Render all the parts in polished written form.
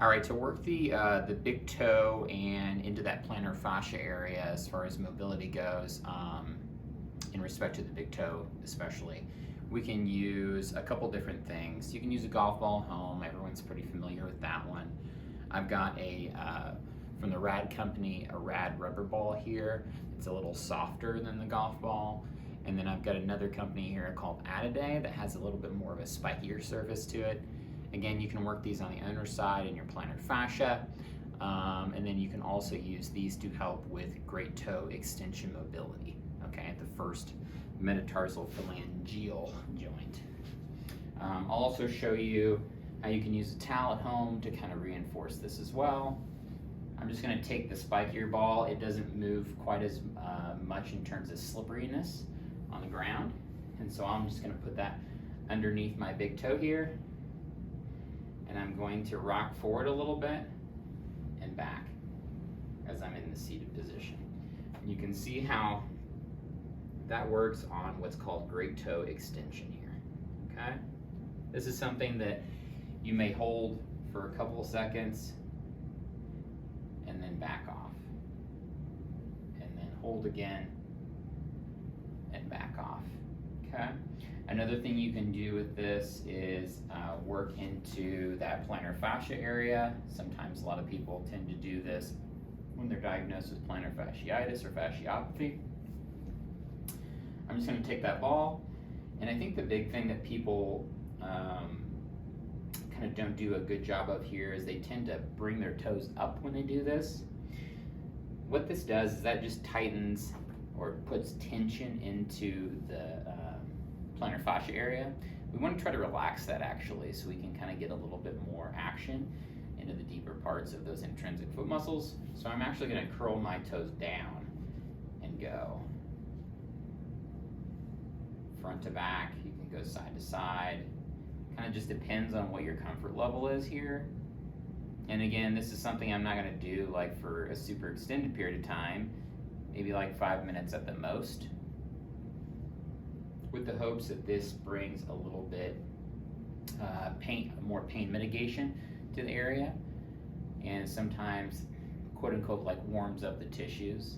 All right, to work the big toe and into that plantar fascia area as far as mobility goes, in respect to the big toe especially, we can use a couple different things. You can use a golf ball home. Everyone's pretty familiar with that one. I've got from the Rad company, a Rad rubber ball here. It's a little softer than the golf ball. And then I've got another company here called Adaday that has a little bit more of a spikier surface to it. Again, you can work these on the underside in your plantar fascia. And then you can also use these to help with great toe extension mobility, okay, at the first metatarsal phalangeal joint. I'll also show you how you can use a towel at home to kind of reinforce this as well. I'm just going to take the spikier ball. It doesn't move quite as much in terms of slipperiness on the ground. And so I'm just going to put that underneath my big toe here. And I'm going to rock forward a little bit and back as I'm in the seated position. And you can see how that works on what's called great toe extension here, okay? This is something that you may hold for a couple of seconds and then back off. And then hold again and back off, okay? Another thing you can do with this is work into that plantar fascia area. Sometimes a lot of people tend to do this when they're diagnosed with plantar fasciitis or fasciopathy. I'm just going to take that ball, and I think the big thing that people kind of don't do a good job of here is they tend to bring their toes up when they do this. What this does is that just tightens or puts tension into the plantar fascia area. We want to try to relax that actually, so we can kind of get a little bit more action into the deeper parts of those intrinsic foot muscles. So I'm actually going to curl my toes down and go front to back. You can go side to side. Kind of just depends on what your comfort level is here. And again, this is something I'm not going to do like for a super extended period of time, maybe like 5 minutes at the most, with the hopes that this brings a little bit more pain mitigation to the area, and sometimes quote unquote like warms up the tissues.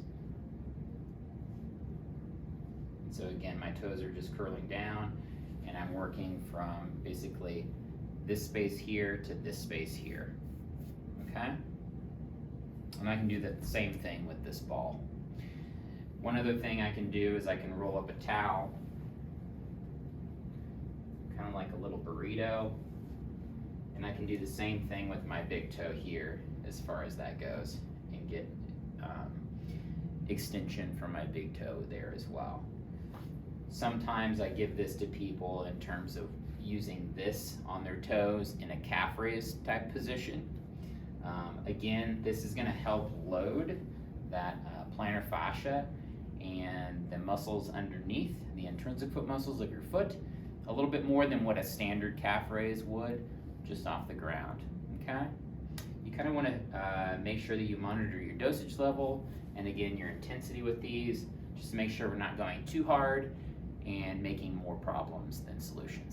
And so again, my toes are just curling down and I'm working from basically this space here to this space here, okay? And I can do the same thing with this ball. One other thing I can do is I can roll up a towel, kind of like a little burrito, and I can do the same thing with my big toe here as far as that goes, and get extension from my big toe there as well. Sometimes I give this to people in terms of using this on their toes in a calf raise type position. Again, this is going to help load that plantar fascia and the muscles underneath, the intrinsic foot muscles of your foot, a little bit more than what a standard calf raise would just off the ground, okay? You kind of want to make sure that you monitor your dosage level and again your intensity with these, just to make sure we're not going too hard and making more problems than solutions.